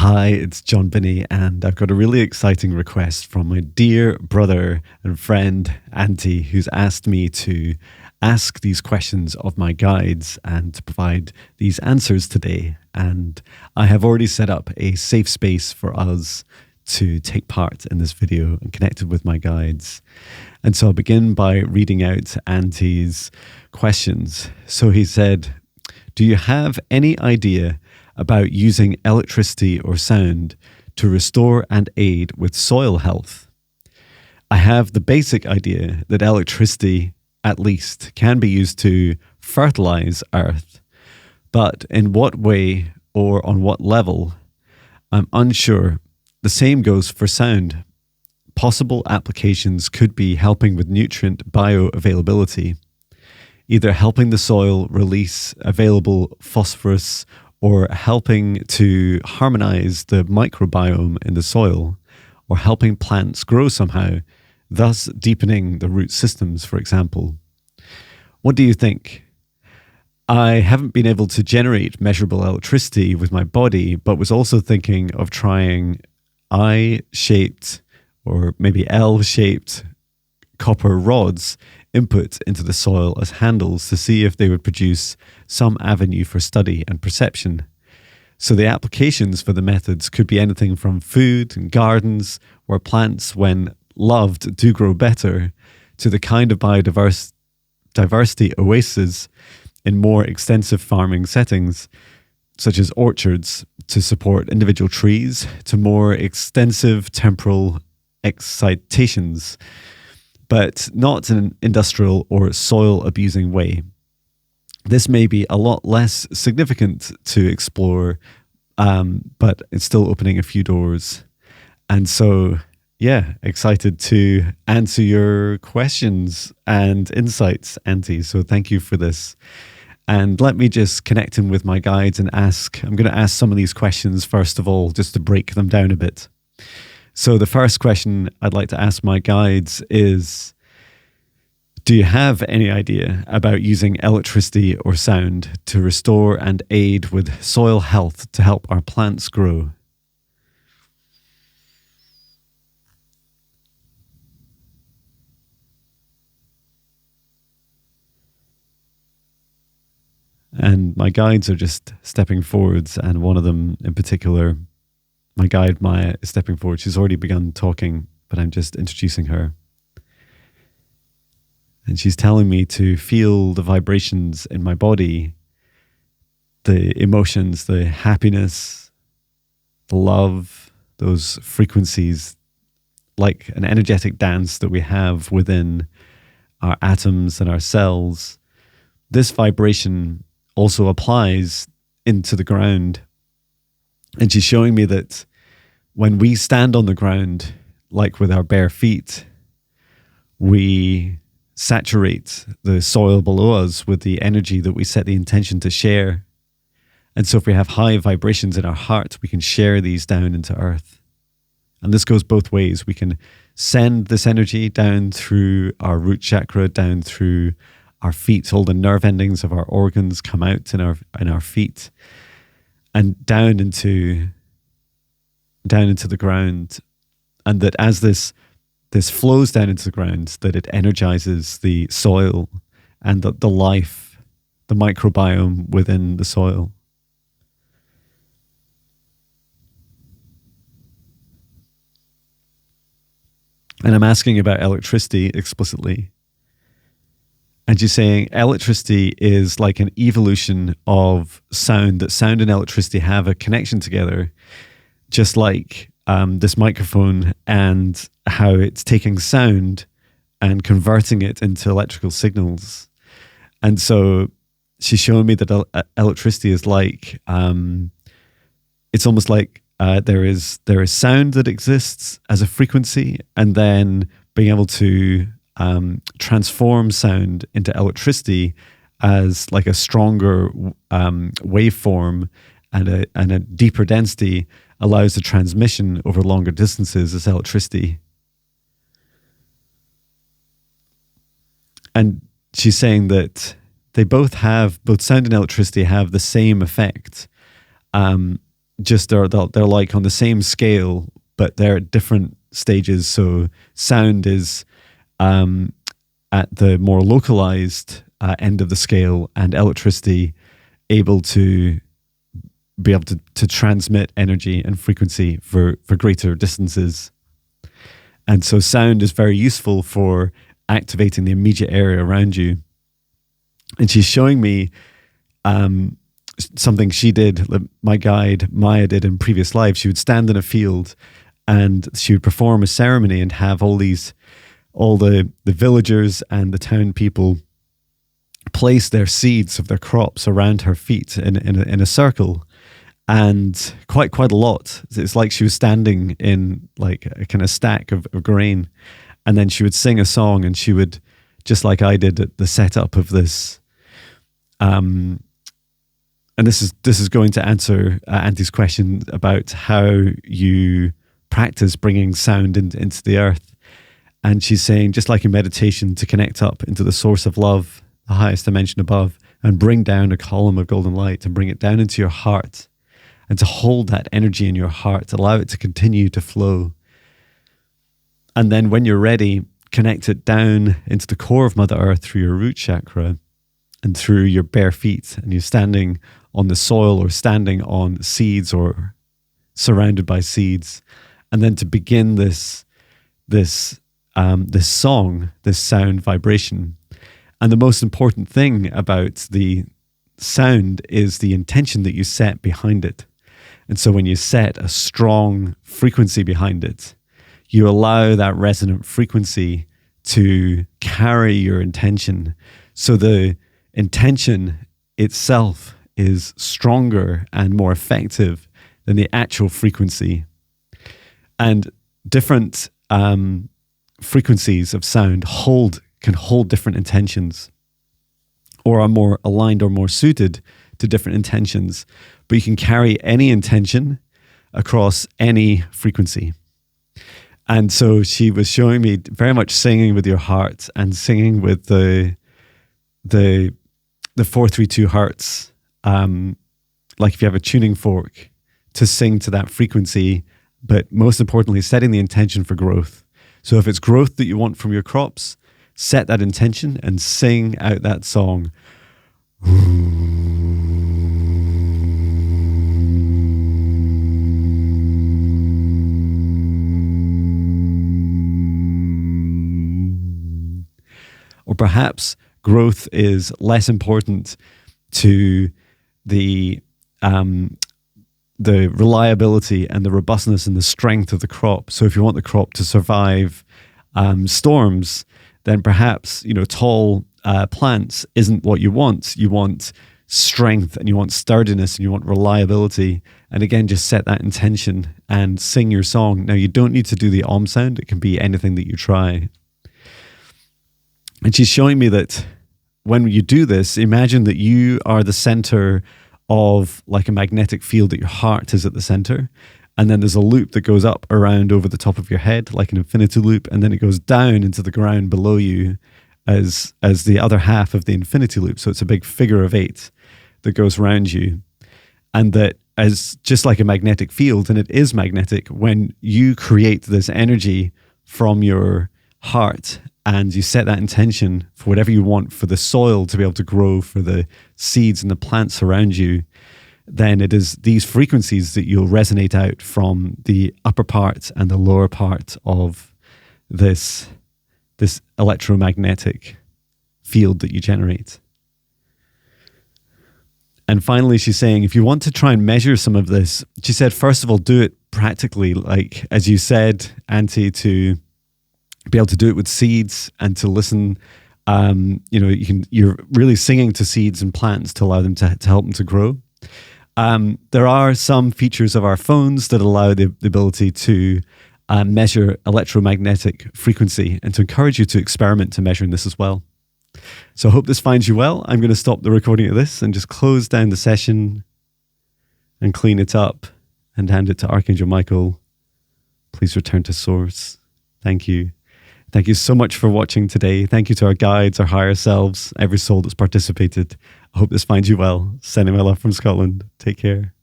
Hi, it's Jon Binnie, and I've got a really exciting request from my dear brother and friend, Antti, who's asked me to ask these questions of my guides and to provide these answers today. And I have already set up a safe space for us to take part in this video and connected with my guides. And so I'll begin by reading out Antti's questions. So he said, do you have any idea about using electricity or sound to restore and aid with soil health? I have the basic idea that electricity, at least, can be used to fertilize earth, but in what way or on what level, I'm unsure. The same goes for sound. Possible applications could be helping with nutrient bioavailability, either helping the soil release available phosphorus or helping to harmonize the microbiome in the soil, or helping plants grow somehow, thus deepening the root systems, for example. What do you think? I haven't been able to generate measurable electricity with my body, but was also thinking of trying I-shaped or maybe L-shaped copper rods input into the soil as handles to see if they would produce some avenue for study and perception. So the applications for the methods could be anything from food and gardens, where plants, when loved, do grow better, to the kind of biodiversity oases in more extensive farming settings, such as orchards to support individual trees, to more extensive temporal excitations, but not in an industrial or soil abusing way. This may be a lot less significant to explore, but it's still opening a few doors. And so, yeah, excited to answer your questions and insights, Antti. So thank you for this. And let me just connect in with my guides and I'm going to ask some of these questions first of all, just to break them down a bit. So the first question I'd like to ask my guides is, do you have any idea about using electricity or sound to restore and aid with soil health to help our plants grow? And my guides are just stepping forwards, and one of them in particular, my guide Maya, is stepping forward. She's already begun talking, but I'm just introducing her. And she's telling me to feel the vibrations in my body, the emotions, the happiness, the love, those frequencies, like an energetic dance that we have within our atoms and our cells. This vibration also applies into the ground. And she's showing me that when we stand on the ground, like with our bare feet, we saturate the soil below us with the energy that we set the intention to share. And so if we have high vibrations in our heart, we can share these down into earth. And this goes both ways. We can send this energy down through our root chakra, down through our feet. All the nerve endings of our organs come out in our feet and down into the ground. And that as this flows down into the ground, that it energizes the soil and the life, the microbiome within the soil. And I'm asking about electricity explicitly. And she's saying electricity is like an evolution of sound, that sound and electricity have a connection together, just like this microphone and how it's taking sound and converting it into electrical signals. And so she's showing me that electricity is like, it's almost like there is sound that exists as a frequency, and then being able to transform sound into electricity as like a stronger waveform and a deeper density allows the transmission over longer distances as electricity. And she's saying that both sound and electricity have the same effect, just they're like on the same scale, but they're at different stages. So sound is at the more localized end of the scale, and electricity able to be able to transmit energy and frequency for greater distances. And so sound is very useful for activating the immediate area around you. And she's showing me something she did, my guide Maya did in previous lives. She would stand in a field and she would perform a ceremony and have all the villagers and the town people place their seeds of their crops around her feet in a circle, and quite a lot. It's like she was standing in like a kind of stack of grain, and then she would sing a song, and she would, just like I did at the setup of this. And this is going to answer Antti's question about how you practice bringing sound into the earth. And she's saying, just like in meditation, to connect up into the source of love, the highest dimension above, and bring down a column of golden light and bring it down into your heart, and to hold that energy in your heart, allow it to continue to flow. And then when you're ready, connect it down into the core of Mother Earth through your root chakra and through your bare feet, and you're standing on the soil or standing on seeds or surrounded by seeds. And then to begin this song, this sound vibration. And the most important thing about the sound is the intention that you set behind it. And so when you set a strong frequency behind it, you allow that resonant frequency to carry your intention. So the intention itself is stronger and more effective than the actual frequency. And different frequencies of sound can hold different intentions, or are more aligned or more suited to different intentions. But you can carry any intention across any frequency. And so she was showing me very much singing with your heart and singing with the 432 hertz, like if you have a tuning fork, to sing to that frequency, but most importantly, setting the intention for growth. So if it's growth that you want from your crops, set that intention and sing out that song. Or perhaps growth is less important to the reliability and the robustness and the strength of the crop. So if you want the crop to survive storms, then perhaps, tall plants isn't what you want. You want strength, and you want sturdiness, and you want reliability. And again, just set that intention and sing your song. Now, you don't need to do the om sound. It can be anything that you try. And she's showing me that when you do this, imagine that you are the center of like a magnetic field, that your heart is at the center. And then there's a loop that goes up around over the top of your head, like an infinity loop. And then it goes down into the ground below you as the other half of the infinity loop. So it's a big figure of 8 that goes around you. And that as just like a magnetic field, and it is magnetic, when you create this energy from your heart and you set that intention for whatever you want for the soil to be able to grow, for the seeds and the plants around you, then it is these frequencies that you'll resonate out from the upper part and the lower part of this electromagnetic field that you generate. And finally, she's saying, if you want to try and measure some of this, she said, first of all, do it practically, like as you said, Antti, to be able to do it with seeds and to listen. You're really singing to seeds and plants to allow them to help them to grow. There are some features of our phones that allow the ability to measure electromagnetic frequency, and to encourage you to experiment to measuring this as well. So I hope this finds you well. I'm going to stop the recording of this and just close down the session and clean it up and hand it to Archangel Michael. Please return to source. Thank you. Thank you so much for watching today. Thank you to our guides, our higher selves, every soul that's participated. I hope this finds you well. Sending my love from Scotland. Take care.